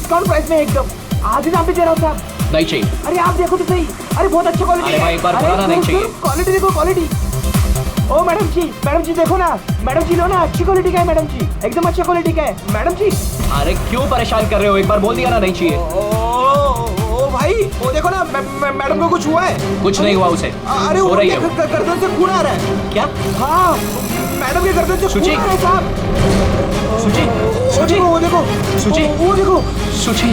Discount price में एकदम आधे दाम पे दे रहा हूँ साहब। नहीं चाहिए। अरे आप देखो तो सही, अरे बहुत अच्छा क्वालिटी। अरे भाई एक बार पुराना नहीं चाहिए। क्वालिटी देखो क्वालिटी। ओ मैडम जी देखो ना, मैडम जी लो ना, अच्छी क्वालिटी का है मैडम जी, एकदम अच्छा क्वालिटी का है मैडम जी। अरे क्यों परेशान कर रहे हो, एक बार बोल दिया ना नहीं चाहिए। ओ भाई वो देखो ना, मैडम को कुछ हुआ है? कुछ नहीं हुआ उसे। अरे सो वो रही है वो। गर्दन से खून आ रहा है। क्या? हाँ मैडम के गर्दन से सुची। खून आ रहा है साहब। सुची वो देखो सुची वो देखो सुची।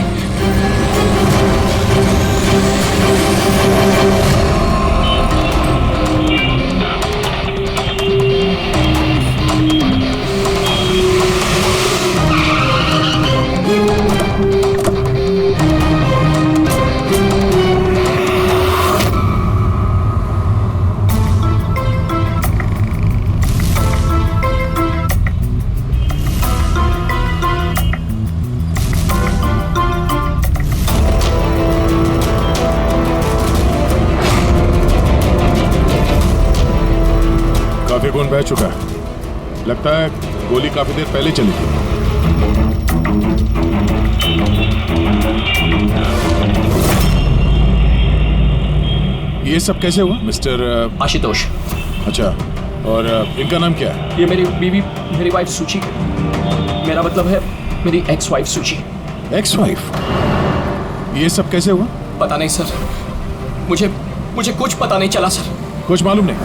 काफी खून बह चुका है, लगता है गोली काफी देर पहले चली थी। ये सब कैसे हुआ मिस्टर आशुतोष। अच्छा, और इनका नाम क्या है? ये मेरी बीवी, मेरी वाइफ सुची, मेरा मतलब है मेरी एक्स वाइफ सुची। Ex wife? ये सब कैसे हुआ? पता नहीं सर, मुझे कुछ पता नहीं चला सर। कुछ मालूम नहीं?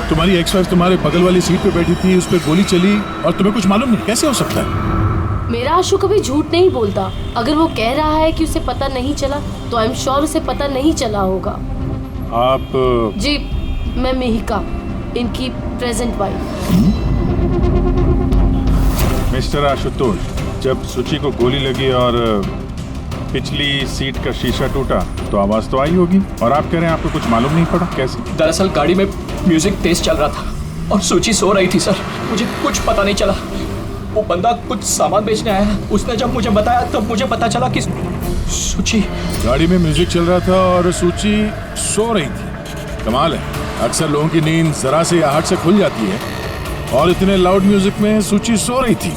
तुम्हारी एक्स वाइफ तुम्हारे बगल वाली सीट पे बैठी थी, उस पर गोली चली और तुम्हें कुछ मालूम नहीं? कैसे हो सकता है? मेरा आशु कभी झूठ नहीं बोलता। अगर वो कह रहा है कि उसे पता नहीं चला तो आई एम श्योर उसे पता नहीं चला होगा। आप जी, मैं मिहिका, इनकी प्रेजेंट वाइफ। मिस्टर आशुतोष, जब सुची को गोली लगी और पिछली सीट का शीशा टूटा तो आवाज तो आई होगी, और आप कह रहे हैं आपको कुछ मालूम नहीं पड़ा? कैसे? दरअसल गाड़ी में म्यूजिक तेज चल रहा था और सुची सो रही थी सर, मुझे कुछ पता नहीं चला। वो बंदा कुछ सामान बेचने आया, उसने जब मुझे बताया तब मुझे पता चला कि सुची। गाड़ी में म्यूजिक चल रहा था और सुची सो रही थी। कमाल है, अक्सर लोगों की नींद जरा से आहट से खुल जाती है और इतने लाउड म्यूजिक में सुची सो रही थी।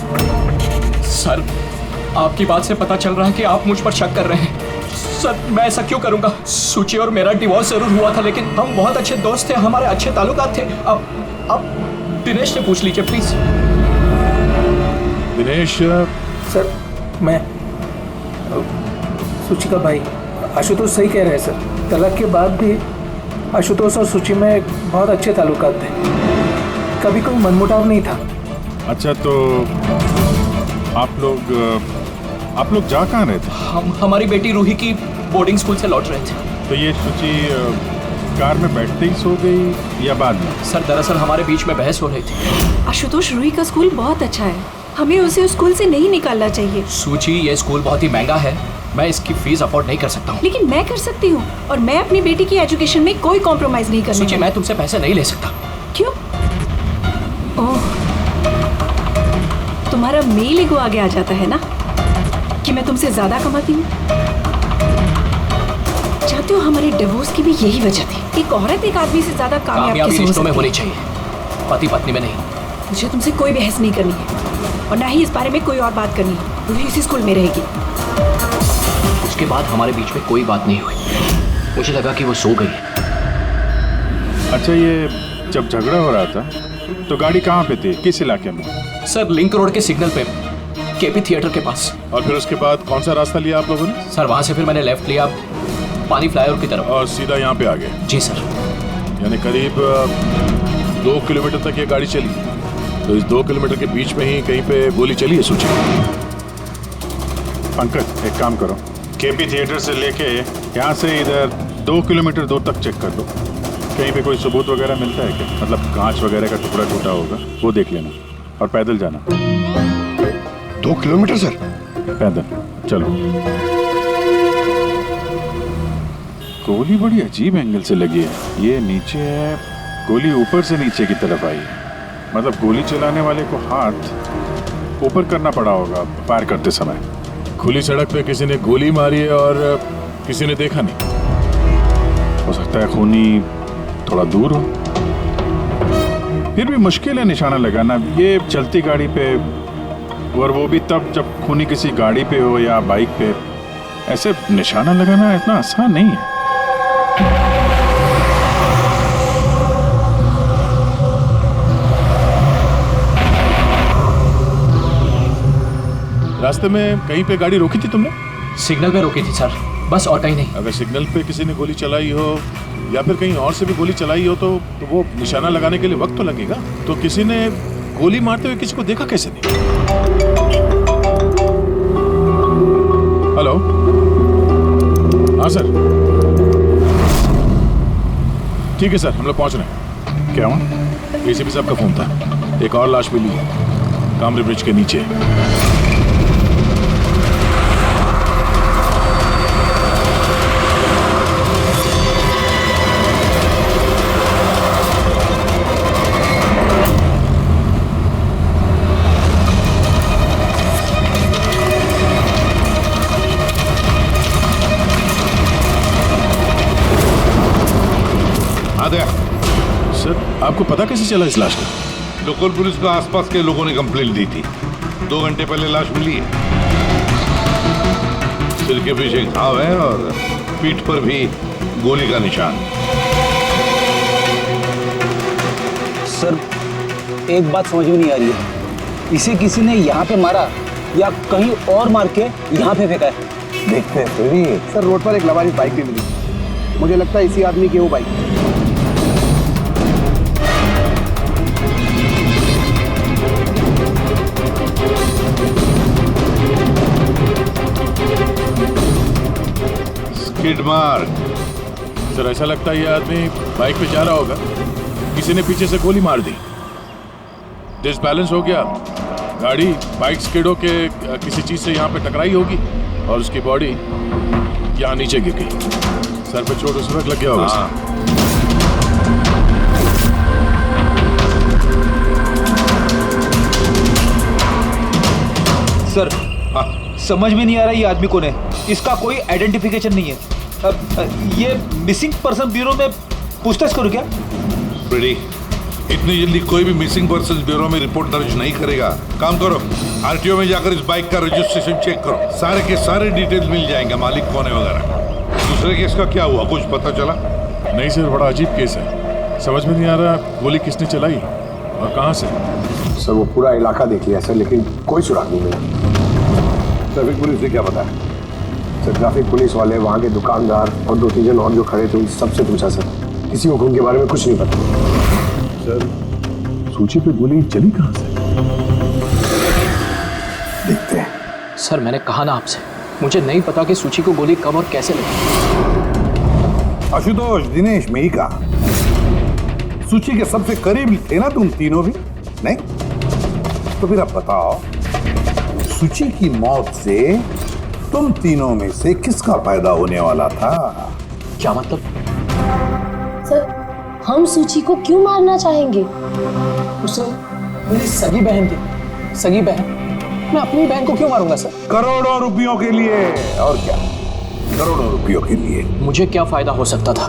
सर, आपकी बात से पता चल रहा है कि आप मुझ पर शक कर रहे हैं। सर, मैं ऐसा क्यों करूंगा? सुची और मेरा डिवोर्स जरूर हुआ था, लेकिन हम बहुत अच्छे दोस्त थे, हमारे अच्छे ताल्लुकात थे। अब दिनेश से पूछ लीजिए प्लीज। दिनेश? सर, मैं सुची का भाई आशुतोष सही कह रहे हैं सर। तलाक के बाद भी आशुतोष और सुची में बहुत अच्छे ताल्लुकात थे, कभी कोई मनमुटाव नहीं था। अच्छा, तो आप लोग जा कहाँ रहे थे? हमारी बेटी रूही की बोर्डिंग स्कूल से लौट रहे थे। तो ये सुची कार में बैठते ही सो गई या बाद में? सर, दरअसल हमारे बीच में बहस हो रही थी। आशुतोष, रूही का स्कूल बहुत अच्छा है, हमें उसे उस स्कूल से नहीं निकालना चाहिए। सूची, ये स्कूल बहुत ही महंगा है, मैं इसकी फीस अफोर्ड नहीं कर सकता हूँ। लेकिन मैं कर सकती हूँ, और मैं अपनी बेटी की एजुकेशन में कोई कॉम्प्रोमाइज नहीं करने सूची, वाली। मैं तुमसे पैसे नहीं ले सकता। क्यों? ओह, तुम्हारा मेल ईगो आगे आ जाता है ना कि मैं तुमसे ज्यादा कमाती हूँ। चाहते हो हमारे डिवोर्स की भी यही वजह थी। एक औरत एक आदमी से ज्यादा कामयाब कामयाबी कैसे हो रिश्तों में सकती होनी है? चाहिए, पति पत्नी में नहीं। मुझे तुमसे कोई बहस नहीं करनी है, और ना ही इस बारे में कोई और बात करनी है। रूही इसी स्कूल में रहेगी। उसके बाद हमारे बीच में कोई बात नहीं हुई, मुझे लगा कि वो सो गई। अच्छा, ये जब झगड़ा हो रहा था तो गाड़ी कहाँ पे थी, किस इलाके में? सर, लिंक रोड के सिग्नल पे, केपी थिएटर के पास। और फिर उसके बाद कौन सा रास्ता लिया आप लोगों ने? सर, वहाँ से फिर मैंने लेफ्ट लिया पानी फ्लाईओवर की तरफ। और सीधा यहाँ पे आ गए? जी सर। यानी करीब 2 किलोमीटर तक ये गाड़ी चली, तो इस 2 किलोमीटर के बीच में ही कहीं पे गोली चली है सूची। पंकज, एक काम करो, केपी थिएटर से लेके यहाँ से इधर 2 किलोमीटर दूर तक चेक कर लो, कहीं पे कोई सबूत वगैरह मिलता है क्या? मतलब कांच वगैरह का टुकड़ा टूटा होगा, वो देख लेना, और पैदल जाना। 2 किलोमीटर सर? पैदल चलो। गोली बड़ी अजीब एंगल से लगी है, ये नीचे है, गोली ऊपर से नीचे की तरफ आई है। मतलब गोली चलाने वाले को हाथ ऊपर करना पड़ा होगा फायर करते समय। खुली सड़क पे किसी ने गोली मारी है और किसी ने देखा नहीं। हो सकता है खूनी थोड़ा दूर हो, फिर भी मुश्किल है निशाना लगाना ये चलती गाड़ी पे, और वो भी तब जब खूनी किसी गाड़ी पे हो या बाइक पे। ऐसे निशाना लगाना इतना आसान नहीं है। रास्ते में कहीं पे गाड़ी रोकी थी तुमने? सिग्नल पे रोकी थी सर, बस और कहीं नहीं। अगर सिग्नल पे किसी ने गोली चलाई हो या फिर कहीं और से भी गोली चलाई हो तो वो निशाना लगाने के लिए वक्त तो लगेगा। तो किसी ने गोली मारते हुए किसी को देखा कैसे नहीं? हेलो, हाँ सर, ठीक है सर, हम लोग पहुंच रहे हैं। क्या हुआ? एसीपी साहब का फोन था, एक और लाश मिली है कामरे ब्रिज के नीचे। सर, आपको पता कैसे चला इस लाश का? लोकल पुलिस को आसपास के लोगों ने कंप्लेंट दी थी। 2 घंटे पहले लाश मिली है। सिर के पीछे घाव है और पीठ पर भी गोली का निशान। सर, एक बात समझ में नहीं आ रही है, इसे किसी ने यहाँ पे मारा या कहीं और मार के यहाँ पे फेंका है? देखते हैं फिर भी। सर, रोड पर एक लवारिस बाइक भी मिली, मुझे लगता है इसी आदमी की वो बाइक। Skid mark. सर, ऐसा लगता है ये आदमी बाइक पे जा रहा होगा, किसी ने पीछे से गोली मार दी, डिसबैलेंस हो गया, गाड़ी बाइक स्किड होके किसी चीज से यहाँ पे टकराई होगी और उसकी बॉडी यहाँ नीचे गिर गई। सर पे चोट उस वक्त लग गया होगा। सर, समझ में नहीं आ रहा ये आदमी कौन है, इसका कोई आइडेंटिफिकेशन नहीं है। ये मिसिंग पर्सन ब्यूरो में पूछताछ करूं क्या? फ्रेडी, इतनी जल्दी कोई भी मिसिंग पर्सन ब्यूरो में रिपोर्ट दर्ज नहीं करेगा। काम करो, आरटीओ में जाकर इस बाइक का रजिस्ट्रेशन चेक करो, सारे के सारे डिटेल्स मिल जाएंगे, मालिक कौन है वगैरह। दूसरे केस का क्या हुआ, कुछ पता चला? नहीं सर, बड़ा अजीब केस है, समझ में नहीं आ रहा गोली किसने चलाई और कहाँ से। सर, वो पूरा इलाका देख लिया सर, लेकिन कोई सुराग नहीं मिला। ट्रैफिक पुलिस ने क्या बताया? सर, ट्रैफिक पुलिस वाले, वहाँ के दुकानदार और 2-3 जन और जो खड़े थे उन सबसे पूछा सर, किसी को खून के बारे में कुछ नहीं पता। सर, सूची पे गोली चली कहाँ से? देखते हैं। सर, मैंने कहा ना आपसे, मुझे नहीं पता कि सूची को गोली कब और कैसे लगी। आशुतोष, दिनेश, मेहिका, सूची के सबसे करीब थे ना तुम तीनों भी? नहीं? तो फिर अब बताओ, सूची की मौत से तुम तीनों में से किसका फायदा होने वाला था? क्या मतलब? सर, हम सूची को क्यों मारना चाहेंगे? उससे मेरी सगी बहन थी, सगी बहन, मैं अपनी बहन को क्यों मारूंगा सर? करोड़ों रुपयों के लिए। और क्या? करोड़ों रुपयों के लिए। मुझे क्या फायदा हो सकता था?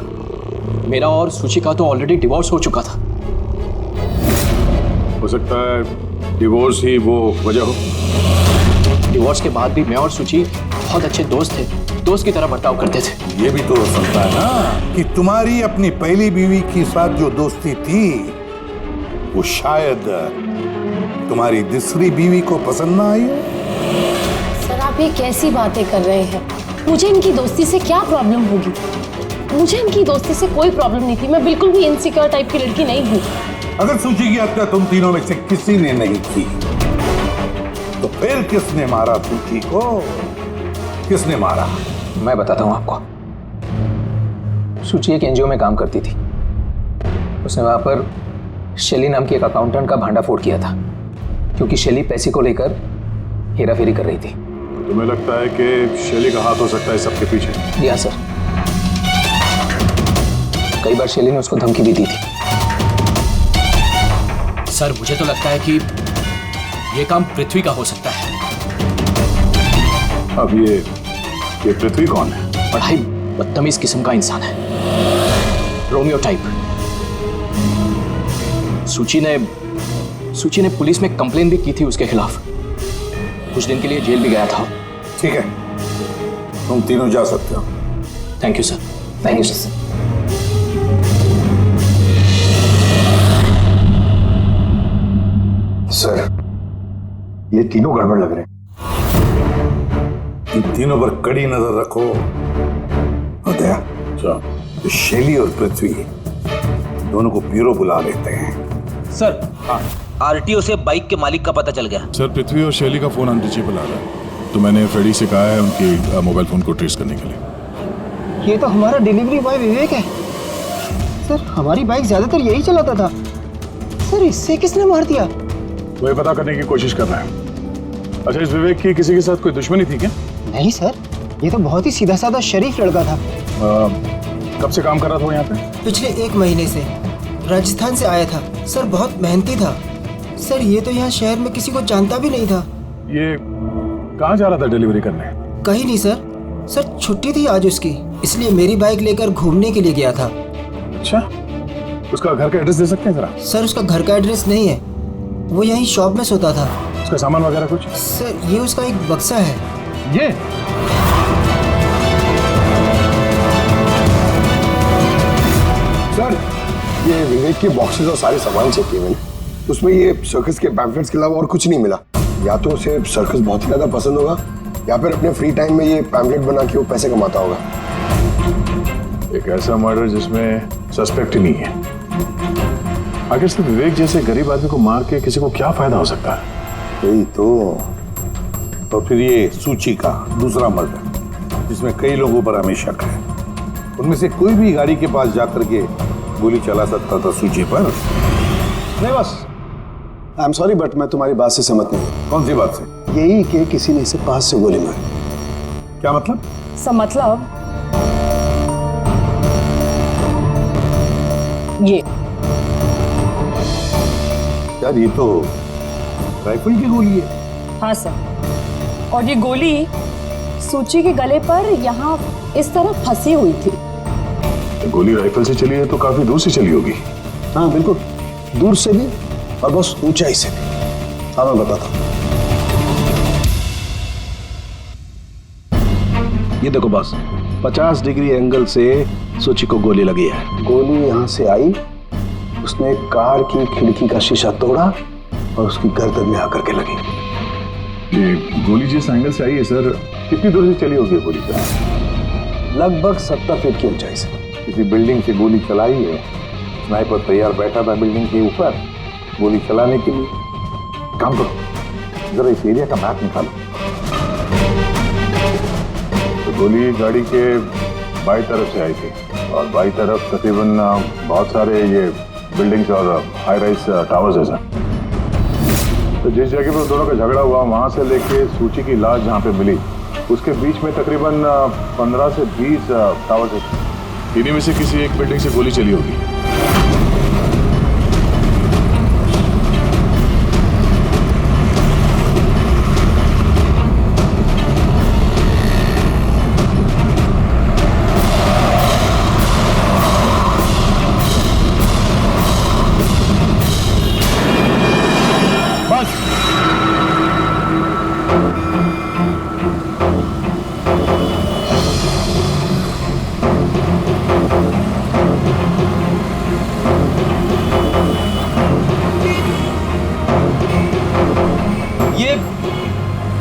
मेरा और सूची का तो ऑलरेडी डिवोर्स हो चुका था। हो सकता है डिवोर्स ही वो वजह हो। डिवोर्स के बाद भी मैं और सूची बहुत अच्छे दोस्त थे, दोस्त की तरह बर्ताव करते थे। ये भी तो हो सकता है ना कि तुम्हारी अपनी पहली बीवी के साथ जो दोस्ती थी वो शायद तुम्हारी दूसरी बीवी को पसंद ना आई। सर, आप ये कैसी बातें कर रहे हैं? मुझे इनकी दोस्ती से क्या प्रॉब्लम होगी? मुझे इनकी दोस्ती से कोई प्रॉब्लम नहीं थी, मैं बिल्कुल भी इनसिक्योर टाइप की लड़की नहीं हूँ। अगर सूची की हत्या तुम तीनों में से किसी ने नहीं की तो फिर किसने मारा सूची को? किसने मारा? मैं बताता हूँ आपको। सूची एक एनजीओ में काम करती थी, उसने वहां पर शैली नाम की एक अकाउंटेंट का भांडाफोड़ किया था, क्योंकि शैली पैसे को लेकर हेराफेरी कर रही थी। तुम्हें लगता है कि शैली का हाथ हो सकता है सबके पीछे? जी हाँ सर, कई बार शैली ने उसको धमकी भी दी थी। सर, मुझे तो लगता है कि ये काम पृथ्वी का हो सकता है। अब ये पृथ्वी कौन है? बड़ा ही बदतमीज किस्म का इंसान है, रोमियो टाइप। सूची ने पुलिस में कंप्लेन भी की थी उसके खिलाफ, कुछ दिन के लिए जेल भी गया था। ठीक है, तुम तीनों जा सकते हो। Thank you sir. Thank you sir. Sir, ये तीनों गड़बड़ लग रहे हैं। इन तीनों पर कड़ी नजर रखो। दया, शैली और पृथ्वी दोनों को ब्यूरो बुला लेते हैं। सर आरटीओ से बाइक के मालिक का पता चल गया। सर पृथ्वी और शैली का फोन अनरीचेबल आ रहा है, तो मैंने फ्रेडी से कहा है उनकी मोबाइल फोन को ट्रेस करने के लिए। ये तो हमारा डिलीवरी बॉय विवेक है। सर हमारी बाइक ज्यादातर यही चलाता था। सर इससे किसने मार दिया? वही पता करने की कोशिश कर रहे हैं। अच्छा, इस विवेक की किसी के साथ कोई दुश्मनी थी क्या? नहीं सर, ये तो बहुत ही सीधा साधा शरीफ लड़का था। कब से काम कर रहा था वो यहाँ पे? पिछले 1 महीने से। राजस्थान से आया था। सर बहुत मेहनती था। सर ये तो यहाँ शहर में किसी को जानता भी नहीं था। ये कहाँ जा रहा था डिलीवरी करने? कहीं नहीं सर। सर छुट्टी थी आज उसकी, इसलिए मेरी बाइक लेकर घूमने के लिए गया था। अच्छा, उसका घर का एड्रेस दे सकते हैं जरा? सर उसका घर का एड्रेस नहीं है, वो यहीं शॉप में सोता था। उसका सामान वगैरह कुछ? सर ये उसका एक बक्सा है। ये सर, ये विवेक के बॉक्सेस और सारे सामान चेक किए मैंने, उसमें ये सर्कस के पैम्फलेट्स के अलावा और कुछ नहीं मिला। या तो उसे सर्कस बहुत ही ज्यादा पसंद होगा, या फिर अपने फ्री टाइम में ये पैम्फलेट बना के वो पैसे कमाता होगा। एक ऐसा मर्डर जिसमें सस्पेक्ट ही नहीं है। आखिर से विवेक जैसे गरीब आदमी को मार के किसी को क्या फायदा हो सकता है? यही तो फिर ये सूची का दूसरा मर्डर, जिसमें कई लोगों पर हमें शक है, उनमें से कोई भी गाड़ी के पास जाकर के गोली चला सकता था सूची पर? नहीं बस, आई एम सॉरी बट मैं तुम्हारी बात से सहमत नहीं हूँ। कौन सी बात से? यही कि किसी ने इसे पास से गोली मारी। क्या मतलब? सब मतलब ये। यार ये तो राइफल की गोली है। हाँ सर, और ये गोली सूची के गले पर यहाँ इस तरह फंसी हुई थी। गोली राइफल से चली है तो काफी दूर से चली होगी। हाँ बिल्कुल, दूर से भी और बस ऊंचाई से भी। हाँ मैं बताता हूँ। ये देखो बस 50 डिग्री एंगल से सूची को गोली लगी है। गोली यहाँ से आई, उसने कार की खिड़की का शीशा तोड़ा और उसकी गर्दन में आकर के लगी। ये गोली जिस एंगल से आई है सर, कितनी दूर से चली होगी गोली सर? लगभग 70 फीट की ऊंचाई से। किसी बिल्डिंग से गोली चलाई है, स्नाइपर तैयार बैठा था बिल्डिंग के ऊपर गोली चलाने के लिए। काम करो, जरा इस एरिया का मैप निकालो। तो गोली गाड़ी के बाई तरफ से आई थी, और बाई तरफ तकरीबन बहुत सारे ये बिल्डिंग्स और हाई राइज टावर्स है सर। तो जिस जगह पर दोनों का झगड़ा हुआ, वहां से लेके सूची की लाश जहां पे मिली, उसके बीच में तकरीबन 15 से 20 टावर्स है। इन्हीं में से किसी एक बिल्डिंग से गोली चली होगी।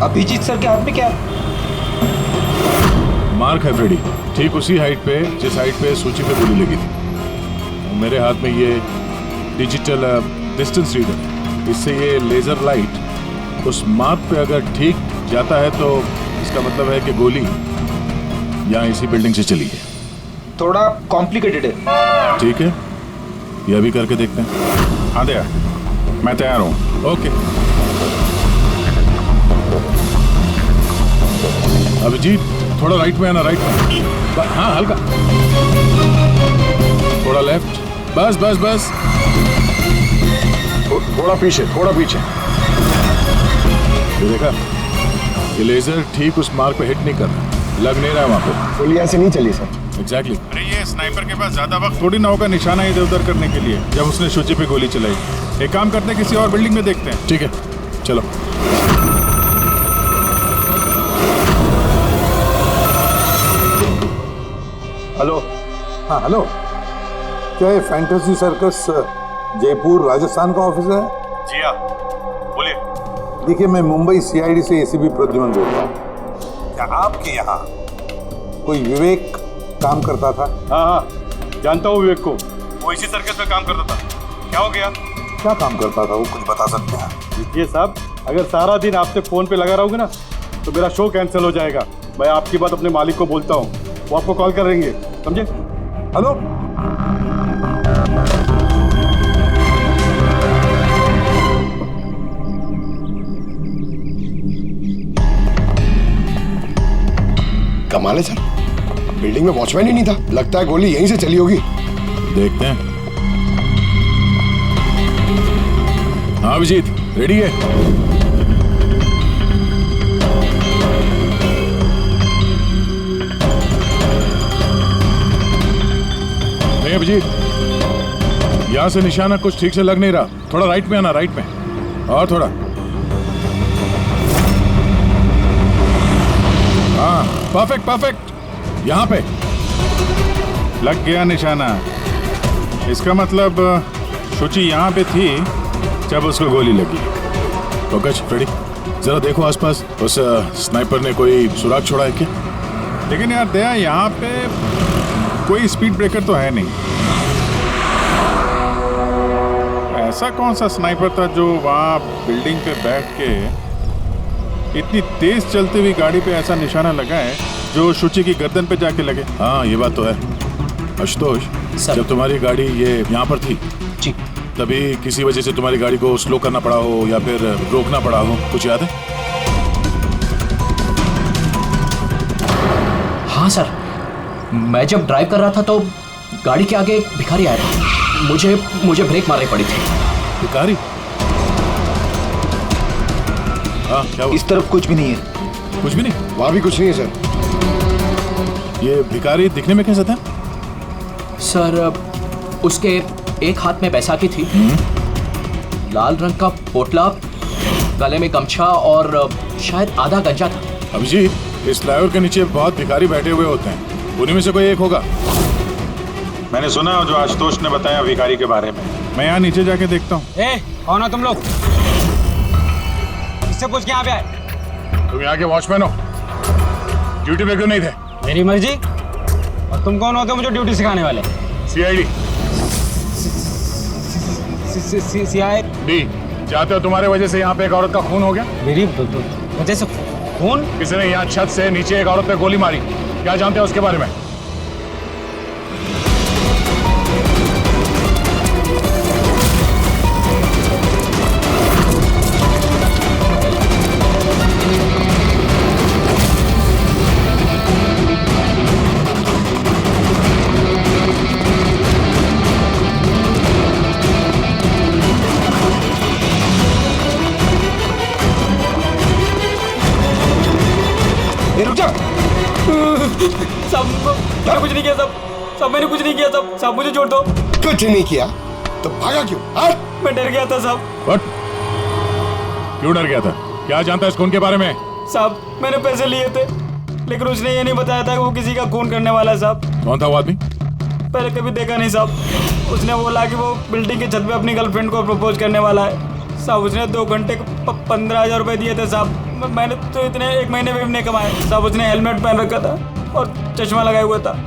अभिजीत सर के हाथ में क्या? मार्क है फ्रेडी, ठीक उसी हाइट पे जिस हाइट पे सूची पे गोली लगी थी। मेरे हाथ में ये डिजिटल डिस्टेंस रीडर है। इससे ये लेजर लाइट उस मार्क पे अगर ठीक जाता है तो इसका मतलब है कि गोली यहाँ इसी बिल्डिंग से चली है। थोड़ा कॉम्प्लिकेटेड है। ठीक है, ये अभी करके देखते हैं। हाँ दया, मैं तैयार हूँ। ओके अभिजीत, थोड़ा राइट में आना, राइट में। हाँ हल्का, थोड़ा लेफ्ट, बस बस बस, थोड़ा पीछे, थोड़ा पीछे। ये देखा, ये लेजर ठीक उस मार्क पे हिट नहीं कर रहा, लग नहीं रहा वहां पे। गोली ऐसे नहीं चली सर। एग्जैक्टली। अरे ये स्नाइपर के पास ज्यादा वक्त थोड़ी ना होगा निशाना इधर उधर करने के लिए, जब उसने सूची पे गोली चलाई। एक काम करते हैं, किसी और बिल्डिंग में देखते हैं। ठीक है, चलो। हेलो। हाँ हेलो, क्या ये फैंटेसी सर्कस जयपुर राजस्थान का ऑफिस है? जी हाँ, बोलिए। देखिए, मैं मुंबई सीआईडी से एसीपी प्रद्युमन बोल रहा हूँ। क्या आपके यहाँ कोई विवेक काम करता था? हाँ हाँ, जानता हूँ विवेक को, वो इसी सर्कस में काम करता था। क्या हो गया? क्या काम करता था वो, कुछ बता सकते हैं? देखिए साहब, अगर सारा दिन आपसे फोन पे लगा रहोगे ना तो मेरा शो कैंसिल हो जाएगा। मैं आपकी बात अपने मालिक को बोलता हूँ, वो आपको कॉल करेंगे, समझे? हेलो। कमाल है सर, बिल्डिंग में वॉचमैन ही नहीं था। लगता है गोली यहीं से चली होगी। देखते हैं। हाँ अभिजीत, रेडी है? नहीं अभिजीत, यहां से निशाना कुछ ठीक से लग नहीं रहा। थोड़ा राइट में आना, राइट में, और थोड़ा। हाँ परफेक्ट परफेक्ट, यहां पे लग गया निशाना। इसका मतलब शुचि यहां पे थी जब उसको गोली लगी। पंकज, फ्रेडी, जरा देखो आसपास, उस स्नाइपर ने कोई सुराग छोड़ा है क्या? लेकिन यार दया, यहाँ पे कोई स्पीड ब्रेकर तो है नहीं। ऐसा कौन सा स्नाइपर था जो वहाँ बिल्डिंग पे बैठ के इतनी तेज चलती हुई गाड़ी पे ऐसा निशाना लगाए जो शुचि की गर्दन पे जाके लगे? हाँ ये बात तो है। आशुतोष, जब तुम्हारी गाड़ी ये यहाँ पर थी जी, तभी किसी वजह से तुम्हारी गाड़ी को स्लो करना पड़ा हो या फिर रोकना पड़ा हो, कुछ याद है? हाँ सर, मैं जब ड्राइव कर रहा था तो गाड़ी के आगे एक भिखारी आया था। मुझे ब्रेक मारनी पड़ी थी। भिखारी? हाँ क्या हुआ? इस तरफ कुछ भी नहीं है। कुछ भी नहीं? वहां भी कुछ नहीं है सर। ये भिखारी दिखने में कैसा था? सर, उसके एक हाथ में बैसाखी थी, लाल रंग का पोटला, गले में गमछा और शायद आधा गंजा था। अभिजीत, इस फ्लाईओवर के नीचे बहुत भिखारी बैठे हुए होते हैं, उन्हीं में से कोई एक होगा। मैंने सुना जो आशुतोष ने बताया भिखारी के बारे में। मैं यहाँ नीचे जाके देखता हूँ। कौन हो तुम लोग? इससे पूछ के यहाँ पे आए? तुम यहाँ के वॉचमैन हो, ड्यूटी पे क्यों नहीं थे? मेरी मर्जी। और तुम कौन होते हो मुझे ड्यूटी सिखाने वाले? सीआईडी। सीआईडी? चाहते हो तुम्हारे वजह से यहाँ पे एक औरत का खून हो गया? मेरी वजह से खून? किसी ने यहाँ छत से नीचे एक औरत पे गोली मारी, क्या जानते हो उसके बारे में? मैंने कुछ नहीं किया सब मैंने कुछ नहीं किया सब मुझे छोड़ दो। कुछ नहीं किया तो भागा क्यों? मैं डर गया था साहब। What? क्यों डर गया था? क्या जानता है इस खून के बारे में? साहब, मैंने पैसे लिए थे, लेकिन उसने ये नहीं बताया था कि वो किसी का खून करने वाला है साहब। कौन था वो आदमी? पहले कभी देखा नहीं साहब। उसने बोला कि वो बिल्डिंग के छत पे अपनी गर्लफ्रेंड को प्रपोज करने वाला है साहब। उसने 2 घंटे को 15,000 रुपए दिए थे साहब। मैंने तो इतने 1 महीने में भी नहीं कमाए साहब। उसने हेलमेट पहन रखा था और चश्मा लगाया हुआ था।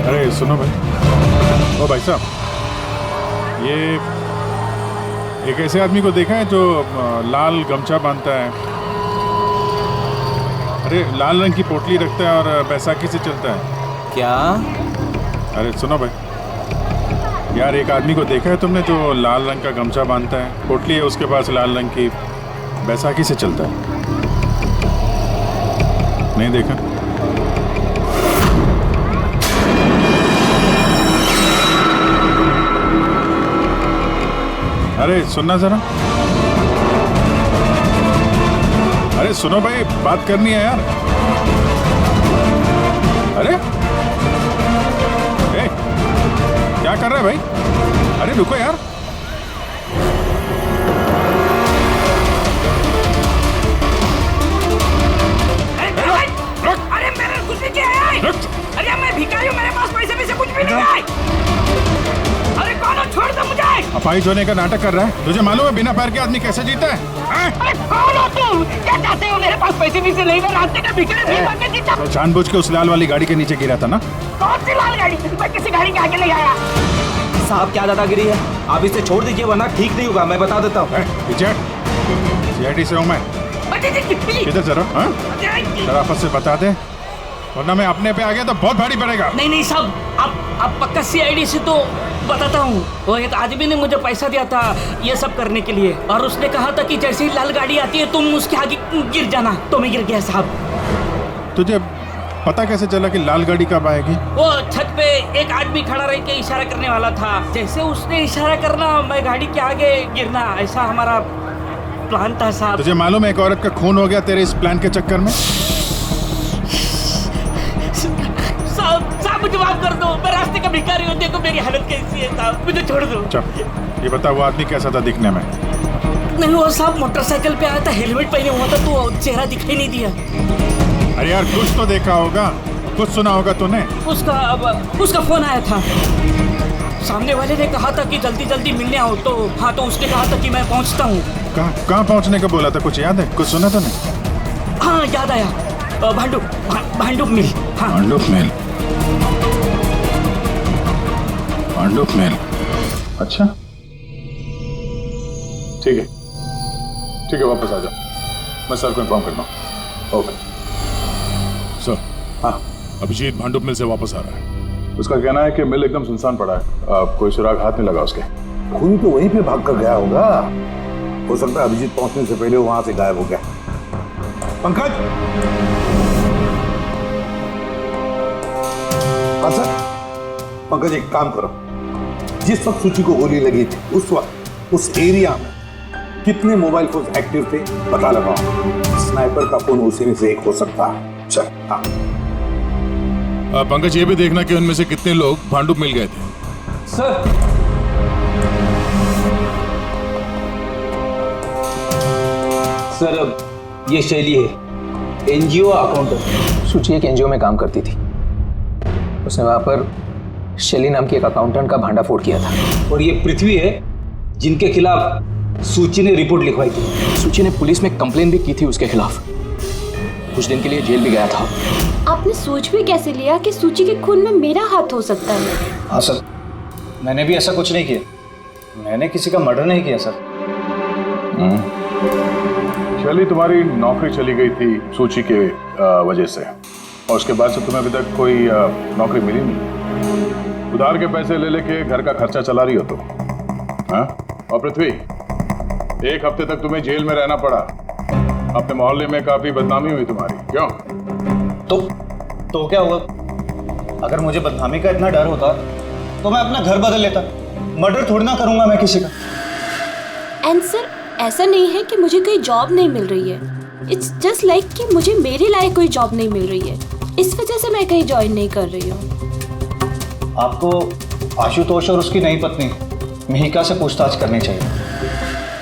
अरे सुनो भाई, ओ भाई साहब, ये एक ऐसे आदमी को देखा है जो लाल गमछा बांधता है, अरे लाल रंग की पोटली रखता है और बैसाखी से चलता है? क्या? अरे सुनो भाई, यार एक आदमी को देखा है तुमने जो लाल रंग का गमछा बांधता है, पोटली है उसके पास लाल रंग की, बैसाखी से चलता है? नहीं देखा? अरे सुनना जरा, अरे सुनो भाई, बात करनी है यार। अरे ए, क्या कर रहा है भाई? अरे रुको यार, अरे मैं भिखारी हूँ, मेरे पास पैसे भी से कुछ भी नहीं है। अरे कौन हो, छोड़ दो मुझे। अपाहिज होने का नाटक कर रहा है। तुझे मालूम है बिना पैर के आदमी कैसे जीता है? अरे कौन हो तुम? क्या चाहते हो? मेरे पास पैसे भी से नहीं, मैं रास्ते का भिखारी नहीं बन के जीता। तो जानबूझ के उस लाल वाली गाड़ी के नीचे गिरा था ना? कौन सी लाल गाड़ी? मैं किसी गाड़ी के आगे नहीं आया। साहब क्या दादागिरी है, आप इसे छोड़ दीजिए वरना ठीक नहीं होगा, मैं बता देता हूँ। सीआईडी से हूँ मैं। किधर जरा शराफत से बता दे, वरना मैं अपने पे आ गया तो बहुत भारी पड़ेगा। नहीं साहब, आप पक्का सीआईडी से तो बताता हूँ। वो एक आदमी ने मुझे पैसा दिया था ये सब करने के लिए, और उसने कहा था कि जैसे ही लाल गाड़ी आती है तुम उसके आगे गिर जाना, तो मैं गिर गया साहब। तुझे पता कैसे चला कि लाल गाड़ी कब आएगी? वो छत पे एक आदमी खड़ा रह के इशारा करने वाला था, जैसे उसने इशारा करना मैं गाड़ी के आगे गिरना, ऐसा हमारा प्लान था साहब। तुझे मालूम है एक औरत का खून हो गया तेरे इस प्लान के चक्कर में? साहब मुझे माफ कर दो, मैं रास्ते का भिखारी हूँ, देखो मेरी हालत कैसी है साहब, मुझे छोड़ दो। चल ये बता, वो आदमी कैसा था दिखने में? नहीं वो साहब मोटरसाइकिल पे आया था, हेलमेट पहने हुआ था, तो चेहरा दिखाई नहीं दिया। अरे यार कुछ तो देखा होगा, कुछ सुना होगा तूने? उसका फोन आया था, सामने वाले ने कहा था कि जल्दी जल्दी मिलने आओ, तो हाँ, तो उसने कहा था कि मैं पहुँचता हूँ। कहाँ पहुँचने का बोला था, कुछ याद है? कुछ सुना तूने? हाँ याद आया, भांडुप मिल। हाँ भांडुप मिल। अच्छा ठीक है वापस आ जाओ, मैं सर को इन्फॉर्म करता हूँ। Okay sir. हाँ अभिजीत भांडुप मिल से वापस आ रहा है। उसका कहना है कि मिल एकदम सुनसान पड़ा है, कोई सुराग हाथ नहीं लगा उसके। खूनी तो वहीं पे भाग कर गया होगा, हो सकता है अभिजीत पहुंचने से पहले वहां से गायब हो गया। पंकज, सर पंकज एक काम करो, जिस वक्त सूची को गोली लगी थी उस वक्त उस एरिया में कितने मोबाइल फोन एक्टिव थे पता लगाओ, स्नाइपर का फोन उसी में से एक हो सकता है। चल हाँ। पंकज ये भी देखना कि उनमें से कितने लोग भांडुप मिल गए थे। सर अब ये शैली है, एनजीओ अकाउंटेंट। सूची एक एनजीओ में काम करती थी, उसने वहां पर शैली नाम की एक अकाउंटेंट का भांडाफोड़ किया था। और ये पृथ्वी है जिनके खिलाफ सूची ने रिपोर्ट लिखवाई थी। सूची ने पुलिस में कंप्लेन भी की थी उसके खिलाफ, कुछ दिन के लिए जेल भी गया था। आपने सोच भी कैसे लिया कि सूची के खून में मेरा हाथ हो सकता है? हाँ सर, मैंने भी ऐसा कुछ नहीं किया, मैंने किसी का मर्डर नहीं किया सर। शैली तुम्हारी नौकरी चली गई थी सूची के वजह से, और उसके बाद से तुम्हें अभी तक कोई नौकरी मिली नहीं। उधार के पैसे ले लेके घर का खर्चा चला रही हो तुम, हाँ? और पृथ्वी, एक हफ्ते तक तुम्हें जेल में रहना पड़ा, अपने मोहल्ले में काफी बदनामी हुई तुम्हारी, क्यों? तो क्या हुआ? अगर मुझे बदनामी का इतना डर होता तो मैं अपना घर बदल लेता, मर्डर थोड़ी ना करूंगा मैं किसी का। एंड सर ऐसा नहीं है कि मुझे कोई जॉब नहीं मिल रही है, इट्स जस्ट लाइक कि मुझे मेरे लायक कोई जॉब नहीं मिल रही है, इस वजह से मैं कहीं ज्वाइन नहीं कर रही हूँ। आपको आशुतोष और उसकी नई पत्नी मिहिका से पूछताछ करनी चाहिए।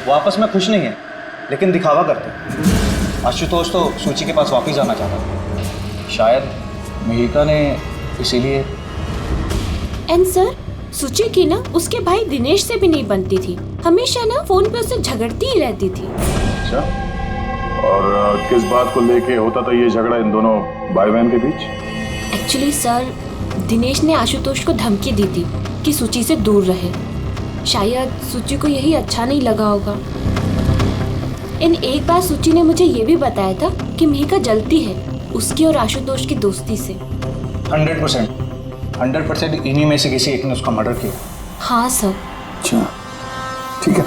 वो आपस में खुश नहीं है लेकिन दिखावा करते हैं। आशुतोष तो सूची के पास वापस जाना चाहता है, शायद मिहिका ने इसीलिए। एंड सर सूची की ना उसके भाई दिनेश से भी नहीं बनती थी, हमेशा ना फोन पे उससे झगड़ती ही रहती थी। अच्छा, और किस बात को लेके होता था ये झगड़ा इन दोनों भाई बहन के बीच? एक्चुअली सर दिनेश ने आशुतोष को धमकी दी थी कि सूची से दूर रहे, शायद सूची को यही अच्छा नहीं लगा होगा। इन एक बार सूची ने मुझे ये भी बताया था कि मिहिका जलती है उसकी और आशुतोष की दोस्ती से। 100% इन्हीं में से किसी एक ने उसका मर्डर किया। हाँ सर। अच्छा ठीक है,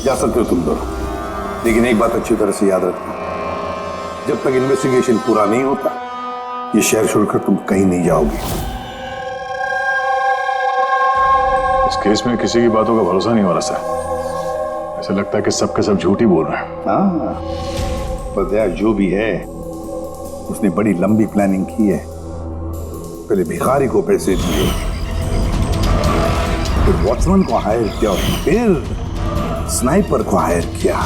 जा सकते हो तुम दोनों, लेकिन एक बात अच्छी तरह से याद रखना, जब तक इन्वेस्टिगेशन पूरा नहीं होता ये शहर छोड़कर तुम कहीं नहीं जाओगे। इस केस में किसी की बातों का भरोसा नहीं हो रहा सर, ऐसा लगता है कि सब के सब झूठ ही बोल रहे हैं। हाँ, पर दया जो भी है उसने बड़ी लंबी प्लानिंग की है। पहले भिखारी को पैसे दिए, फिर वॉचमैन को हायर किया, फिर स्नाइपर को हायर किया,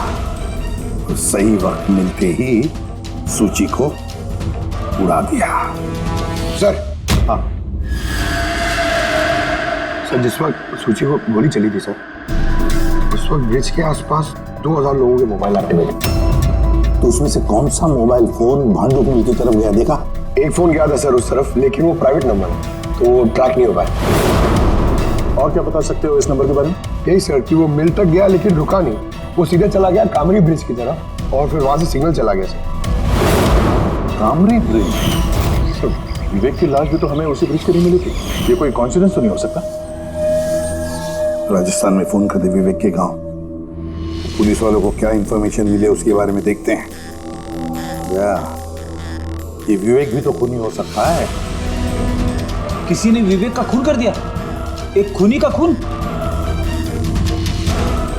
तो सही वक्त मिलते ही सूची को उड़ा दिया। सर, हाँ सर, जिस वक्त सूची को गोली चली थी सर, उस वक्त ब्रिज के आसपास 2000 लोगों के मोबाइल एक्टिवेट थे। तो उसमें से कौन सा मोबाइल फोन भांडू पुल की तरफ गया देखा? एक फोन गया था सर उस तरफ, लेकिन वो प्राइवेट नंबर है तो वो ट्रैक नहीं हो पाया। और क्या बता सकते हो इस नंबर के बारे में? यही सर कि वो मिल तक गया लेकिन रुका नहीं, वो सीधे चला गया कामरी ब्रिज की तरफ और फिर वहां से सिग्नल चला गया सर। कामरी ब्रिज? विवेक की लाश भी तो हमें उसी ब्रिज के लिए मिली थी। ये कोई कॉन्सिडेंस तो नहीं हो सकता? राजस्थान में फोन कर दे विवेक के गांव, पुलिस वालों को क्या इंफॉर्मेशन मिले उसके बारे में देखते हैं। ये विवेक भी तो खूनी हो सकता है। किसी ने विवेक का खून कर दिया, एक खूनी का खून।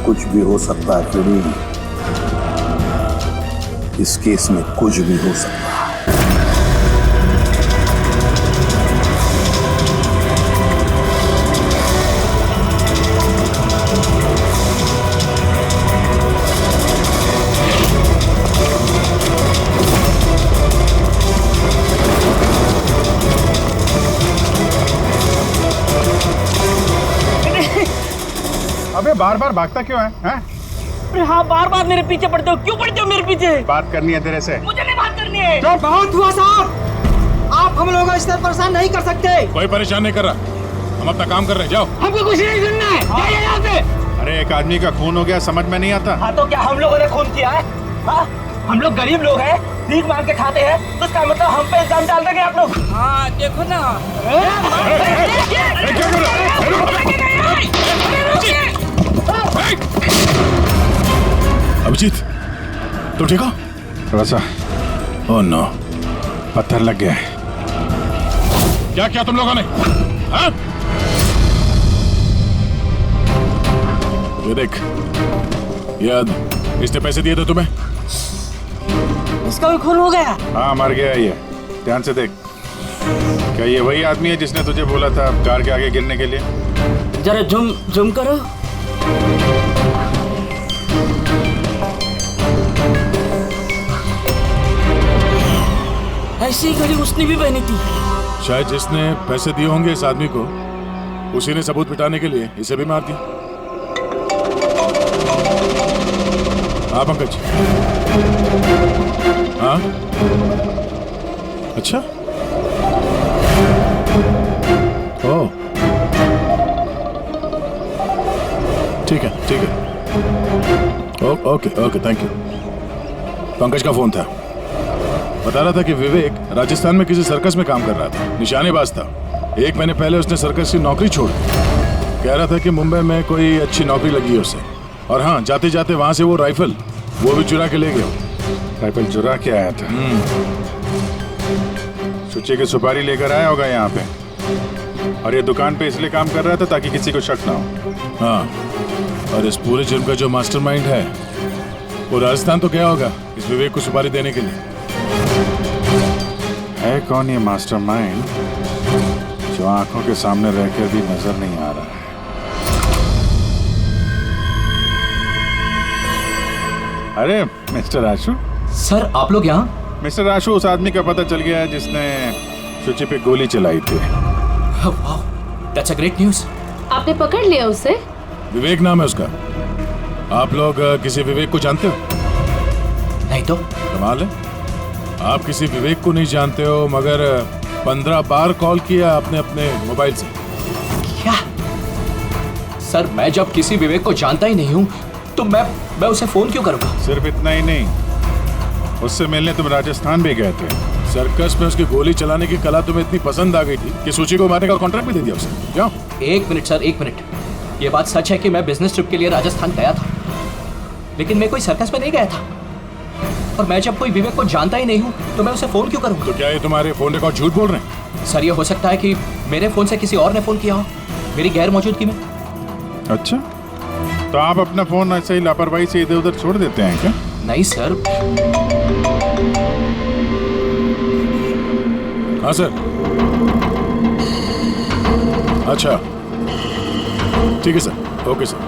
कुछ भी हो सकता है फ्रेडी, इस केस में कुछ भी हो सकता है। अबे बार बार भागता क्यों है? अरे हाँ, बार बार मेरे पीछे पड़ते हो, क्यों पड़ते हो मेरे पीछे? बात करनी है तेरे से। मुझे नहीं बात करनी है। तो बहुत हुआ साहब, आप हम लोगों को इस तरह परेशान नहीं कर सकते। कोई परेशान नहीं कर रहा, हम अपना काम कर रहे हैं। जाओ। हमको कुछ नहीं सुनना है, जाइए यहाँ से। अरे एक आदमी का खून हो गया, समझ में नहीं आता। हाँ तो क्या हम लोगों ने खून किया है? हाँ, हम लोग गरीब लोग हैं, भीख मांग के खाते हैं, तो इसका मतलब हम पे इल्जाम डाल देंगे आप लोग? हाँ देखो ना। अभिजीत, तुम ठीक हो? थोड़ा सा। ओह नो, पत्थर लग गया है। क्या किया तुम लोगों ने? हाँ? ये देख, याद इसने पैसे दिए थे तुम्हें? इसका भी खून हो गया? हाँ मर गया ये, ध्यान से देख। क्या ये वही आदमी है जिसने तुझे बोला था कार के आगे गिरने के लिए? जरा जूम करो। ऐसी घड़ी उसने भी पहनी थी। शायद जिसने पैसे दिए होंगे इस आदमी को, उसी ने सबूत मिटाने के लिए इसे भी मार दिया। हाँ पंकज। हाँ अच्छा। ओह ठीक है ठीक है। Okay thank you. पंकज का फोन था, बता रहा था कि विवेक राजस्थान में किसी सर्कस में काम कर रहा था, निशानेबाज था। 1 महीने पहले उसने सर्कस की नौकरी छोड़ दी। कह रहा था कि मुंबई में कोई अच्छी नौकरी लगी है उसे, और हाँ जाते जाते वहां से वो राइफल वो भी चुरा के ले गया। राइफल चुरा के आया था? सुच्चे की सुपारी लेकर आया होगा यहाँ पे, और ये दुकान पे इसलिए काम कर रहा था ताकि किसी को शक ना हो। हाँ, और इस पूरे जुर्म का जो मास्टरमाइंड है वो राजस्थान तो गया होगा इस विवेक को सुपारी देने के लिए। है कौन ये मास्टरमाइंड जो आंखों के सामने रहकर भी नजर नहीं आ रहा है? अरे मिस्टर आशु। सर आप लोग यहाँ? मिस्टर आशु, उस आदमी का पता चल गया है जिसने सुची पे गोली चलाई थी। That's a great news. आपने पकड़ लिया उसे? विवेक नाम है उसका। आप लोग किसी विवेक को जानते हो? नहीं तो। कमाल है, आप किसी विवेक को नहीं जानते हो, मगर 15 बार कॉल किया आपने अपने मोबाइल से। क्या? सर मैं जब किसी विवेक को जानता ही नहीं हूँ तो मैं उसे फोन क्यों करूँगा? सिर्फ इतना ही नहीं, उससे मिलने तुम राजस्थान भी गए थे। सर्कस में उसकी गोली चलाने की कला तुम्हें इतनी पसंद आ गई थी कि सूची को मारने का कॉन्ट्रैक्ट भी दे दिया उसे। क्यों? एक मिनट सर, एक मिनट। ये बात सच है कि मैं बिजनेस ट्रिप के लिए राजस्थान गया था, लेकिन मैं कोई सर्कस में नहीं गया था। और मैं जब कोई विवेक को जानता ही नहीं हूँ तो मैं उसे फोन क्यों करूँगा? तो क्या ये तुम्हारे फोन रिकॉर्ड झूठ बोल रहे हैं? सर ये हो सकता है कि मेरे फोन से किसी और ने फोन किया हो मेरी गैर मौजूदगी में। अच्छा, तो आप अपना फोन ऐसे ही लापरवाही से इधर उधर छोड़ देते हैं क्या? नहीं सर। हाँ सर। अच्छा ठीक है sir, okay sir.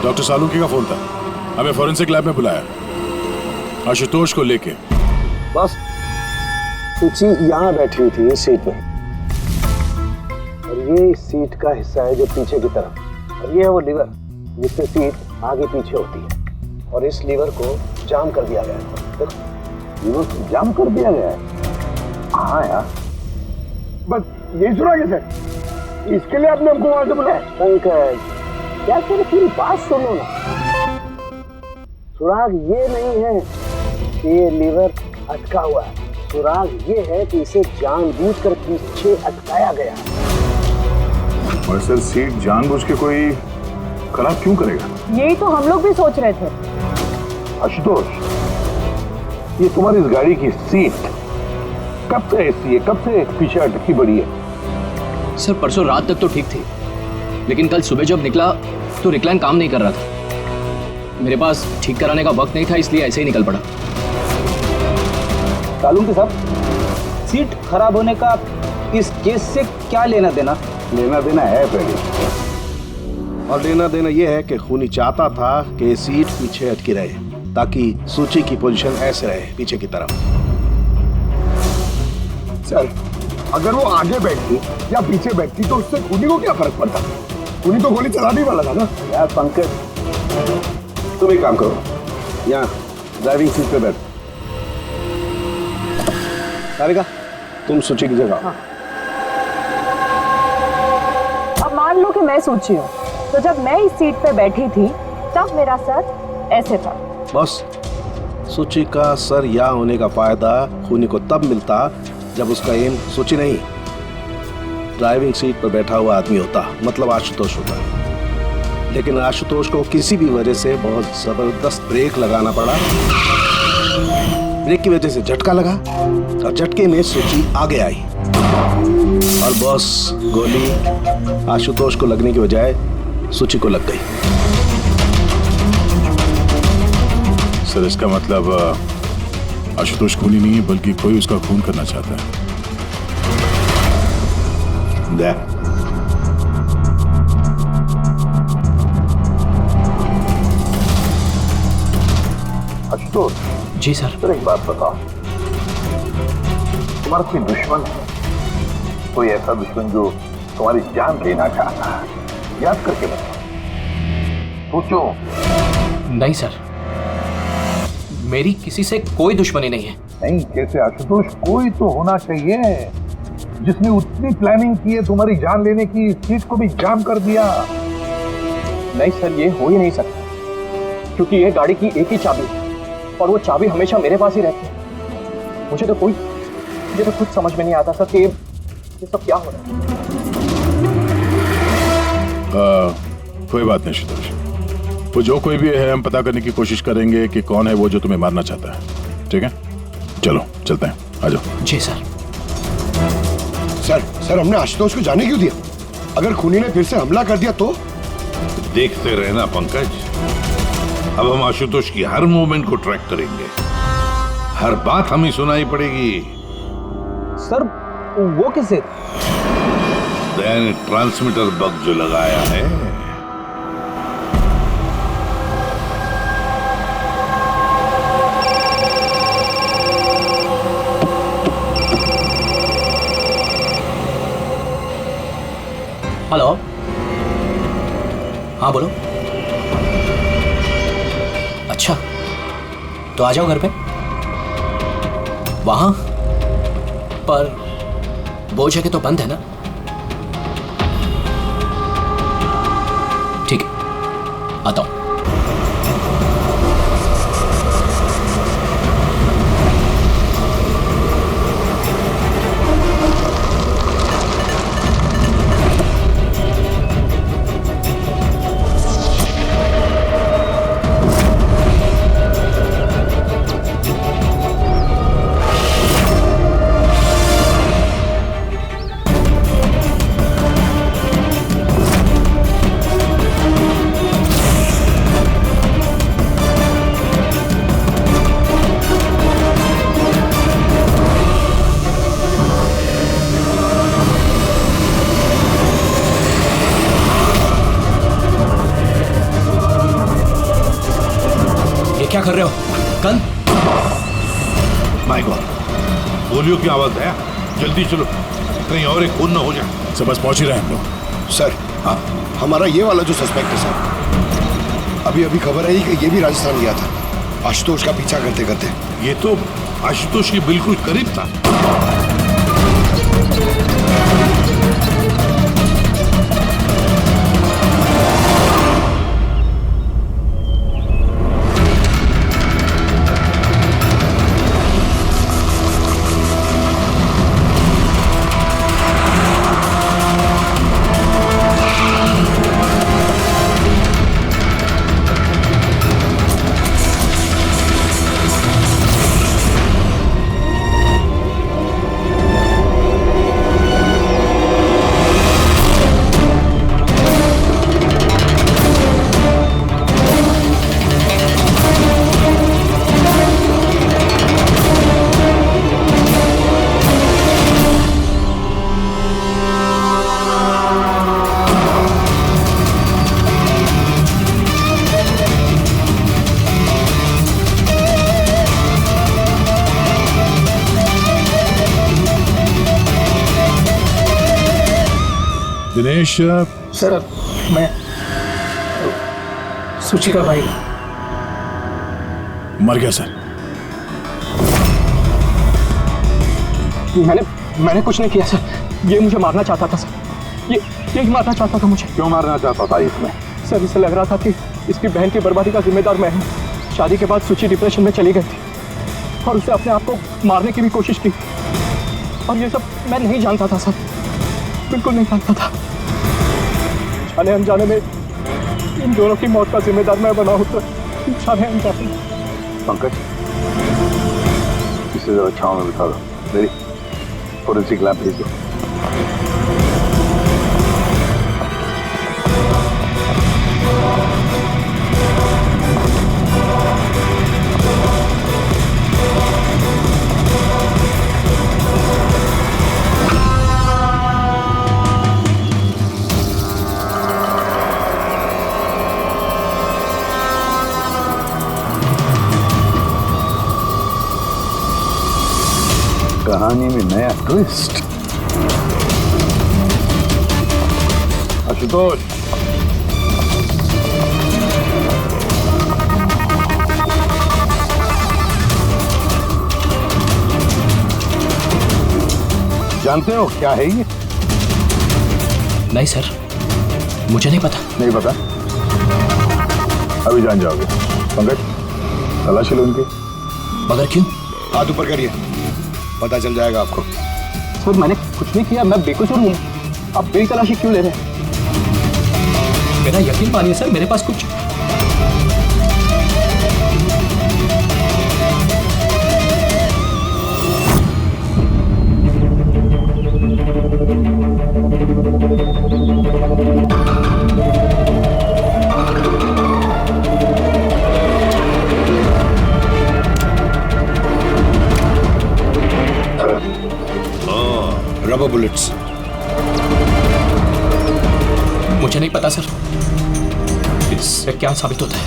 Doctor Salunkhe का फोन था, हमें फॉरेंसिक लैब में बुलाया आशुतोष को लेके। बस सूची यहाँ बैठी हुई थी इस सीट में, और ये इस सीट का हिस्सा है जो पीछे की तरफ, और ये है वो लीवर जिससे सीट आगे पीछे होती है, और इस लीवर को जाम कर दिया गया है। देखो, लीवर को जाम कर दिया गया है। हाँ यार, बस यही सुना कैसे? इसके लिए आपने हमको वहां से बुलाया? पंकज, क्या तेरी पूरी बात सुनो ना। सुराग ये नहीं है कि ये लीवर अटका हुआ है, सुराग ये है कि इसे जानबूझकर पीछे अटकाया गया। और सर सीट जानबूझ के कोई खराब क्यों करेगा? यही तो हम लोग भी सोच रहे थे। आशुतोष, ये तुम्हारी इस गाड़ी की सीट कब से ऐसी है, कब से पीछे अटकी पड़ी है? सर परसों रात तक तो ठीक थी, लेकिन कल सुबह जब निकला तो रिक्लाइन काम नहीं कर रहा था। मेरे पास ठीक कराने का वक्त नहीं था, इसलिए ऐसे ही निकल पड़ा। तालुम के साहब, सीट खराब होने का इस केस से क्या लेना देना? लेना देना है पहले, और लेना देना यह है कि खूनी चाहता था कि सीट पीछे अटकी रहे ताकि सूची की पोजीशन ऐसे रहे पीछे की तरफ। सर, अगर वो आगे बैठती या पीछे बैठती तो उससे खूनी को क्या फर्क पड़ता? खूनी तो गोली चलाने वाला था ना। यार पंकज, तुम एक काम करो, यहाँ ड्राइविंग सीट पे बैठ। सारिका, तुम सूची की जगह। हाँ। अब मान लो कि मैं सूची हूँ, तो जब मैं इस सीट पे बैठी थी तब मेरा सर ऐसे था। बस सूची का सर यहाँ होने का फायदा खूनी को तब मिलता जब उसका एम सूची नहीं, ड्राइविंग सीट पर बैठा हुआ आदमी होता, मतलब आशुतोष होता। लेकिन आशुतोष को किसी भी वजह से बहुत जबरदस्त ब्रेक लगाना पड़ा। ब्रेक की वजह से झटका लगा और झटके में सूची आगे आई, और बॉस गोली आशुतोष को लगने की बजाय सूची को लग गई। सर इसका मतलब आशुतोष खूनी नहीं है, बल्कि कोई उसका खून करना चाहता है। आशुतोष जी सर। सर एक बात बताओ, तुम्हारा कोई दुश्मन है? कोई ऐसा दुश्मन जो तुम्हारी जान लेना चाहता है? याद करके बताओ, सोचो। नहीं सर, मेरी किसी से कोई दुश्मनी नहीं है। नहीं कैसे आशुतोष, कोई तो होना चाहिए जिसने उतनी प्लानिंग की है तुम्हारी जान लेने की, सीट को भी जाम कर दिया। नहीं सर, ये हो ही नहीं सकता, क्योंकि ये गाड़ी की एक ही चाबी है और वो चाबी हमेशा मेरे पास ही रहती है। मुझे तो खुद समझ में नहीं आता सर कि ये सब क्या हो रहा है। कोई बात नहीं आशुतोष, वो जो कोई भी है हम पता करने की कोशिश करेंगे कि कौन है वो जो तुम्हें मारना चाहता है। ठीक है, चलो चलते हैं, आ जाओ। जी सर। सर हमने आशुतोष को जाने क्यों दिया? अगर खूनी ने फिर से हमला कर दिया तो? देखते रहना पंकज, अब हम आशुतोष की हर मूवमेंट को ट्रैक करेंगे, हर बात हमें सुनाई पड़ेगी। सर वो किसे? मैंने ट्रांसमीटर बग जो लगाया है। हेलो, हाँ बोलो। अच्छा, तो आ जाओ घर पे। वहां पर वो जगह तो बंद है ना? ठीक है, आता हूं। क्या कर रहे हो? गन? माय गॉड, गोलियों की आवाज है। जल्दी चलो, कहीं और एक खून न हो जाए। सब बस पहुंच ही रहे हैं हम लोग। सर, हाँ, हमारा ये वाला जो सस्पेक्ट है सर, अभी अभी खबर आई कि ये भी राजस्थान गया था आशुतोष का पीछा करते करते। ये तो आशुतोष के बिल्कुल करीब था। दिनेश, सर मैं सुची का भाई। मर गया सर। मैंने कुछ नहीं किया सर। ये मुझे मारना चाहता था सर। ये मारना चाहता था मुझे। क्यों मारना चाहता था इसमें? सर इसे लग रहा था कि इसकी बहन की बर्बादी का जिम्मेदार मैं हूँ। शादी के बाद सुची डिप्रेशन में चली गई थी और उसे अपने आप को मारने की भी कोशिश की। और ये सब मैं नहीं जानता था सर, बिल्कुल नहीं जानता था। जाने अनजाने में इन दोनों की मौत का जिम्मेदार मैं बना हूँ। जाने अनजाने। पंकज, इसे जरा छांव में बिठा दो। मेरी फोरेंसिक लैब भेज दो। कहानी में नया ट्विस्ट। आशुतोष, जानते हो क्या है ये? नहीं सर, मुझे नहीं पता। नहीं पता? अभी जान जाओगे। पंकज, तलाशी लो उनकी। मगर क्यों? हाथ ऊपर करिए, पता चल जाएगा आपको। सर मैंने कुछ नहीं किया, मैं बेकसूर हूँ। आप मेरी तलाशी क्यों ले रहे हैं? मेरा यकीन मानिए सर, मेरे पास कुछ। Rubber bullets. मुझे नहीं पता सर, इससे क्या साबित होता है?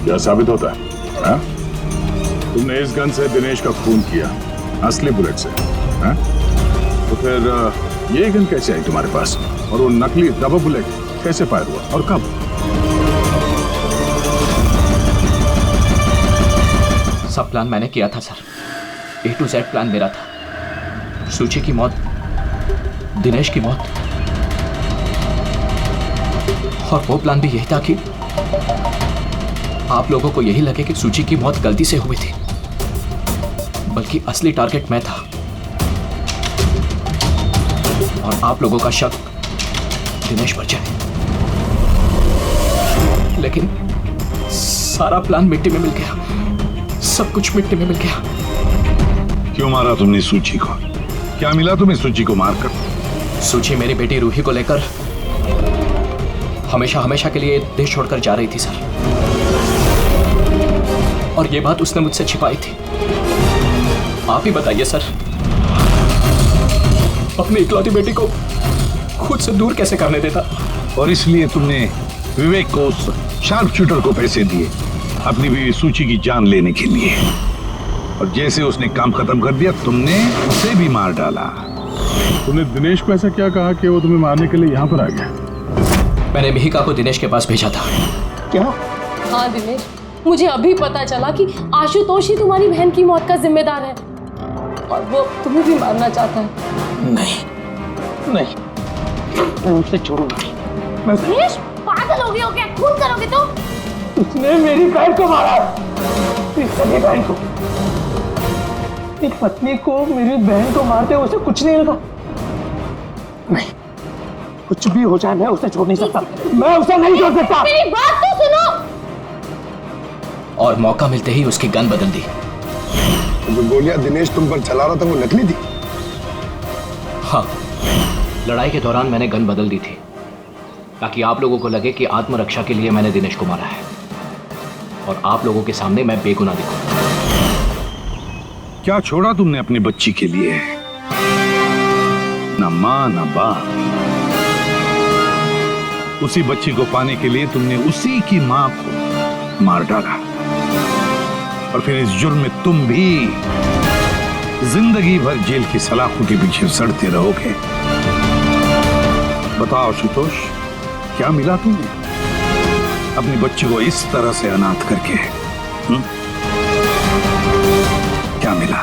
क्या साबित होता है? हाँ? तुमने इस गन से दिनेश का खून किया, असली बुलेट से। हाँ? तो फिर ये गन कैसे आई तुम्हारे पास? और वो नकली रबर बुलेट कैसे फायर हुआ और कब? सब प्लान मैंने किया था sir. A to Z plan मेरा था। सुची की मौत, दिनेश की मौत, और वो प्लान भी यही था कि आप लोगों को यही लगे कि सुची की मौत गलती से हुई थी, बल्कि असली टारगेट मैं था और आप लोगों का शक दिनेश पर जाए। लेकिन सारा प्लान मिट्टी में मिल गया, सब कुछ मिट्टी में मिल गया। क्यों मारा तुमने सूची को? क्या मिला तुम्हें सूची को मारकर? सूची मेरी बेटी रूही को लेकर हमेशा हमेशा के लिए देश छोड़कर जा रही थी सर, और ये बात उसने मुझसे छिपाई थी। आप ही बताइए सर, अपनी इकलौती बेटी को खुद से दूर कैसे करने देता? और इसलिए तुमने विवेक को, उस शार्प शूटर को पैसे दिए अपनी बीवी सूची की जान लेने के लिए। और जैसे उसने काम खत्म कर दिया तुमने उसे भी मार डाला। तूने दिनेश को ऐसा क्या कहा कि वो तुम्हें मारने के लिए यहाँ पर आ गया? मैंने मिहिका को दिनेश के पास भेजा था। क्या? हाँ दिनेश, मुझे अभी पता चला कि आशुतोष ही तुम्हारी बहन की मौत का जिम्मेदार है और वो तुम्हें भी मारना चाहता है। नहीं नहीं, मैं उसे छोड़ूंगा। दिनेश, पागल हो गए हो क्या? खून करोगे तुम? उसने मेरी बहन को मारा, मेरी बहन को। एक पत्नी को मेरी बहन को मारते हुए उसे कुछ नहीं लगा। नहीं, कुछ भी हो जाए मैं उसे छोड़ नहीं सकता, मैं उसे नहीं छोड़ सकता। मेरी बात तो सुनो। और मौका मिलते ही उसकी गन बदल दी। जो गोलियां दिनेश तुम पर चला रहा था वो नकली थी? हाँ, लड़ाई के दौरान मैंने गन बदल दी थी ताकि आप लोगों को लगे कि आत्मरक्षा के लिए मैंने दिनेश को मारा है और आप लोगों के सामने मैं बेगुनाह दिखूं। क्या छोड़ा तुमने अपनी बच्ची के लिए? ना मां ना बाप। उसी बच्ची को पाने के लिए तुमने उसी की मां को मार डाला और फिर इस जुर्म में तुम भी जिंदगी भर जेल की सलाखों के पीछे सड़ते रहोगे। बताओ आशुतोष, क्या मिला तुम्हें अपनी बच्ची को इस तरह से अनाथ करके? क्या मिला?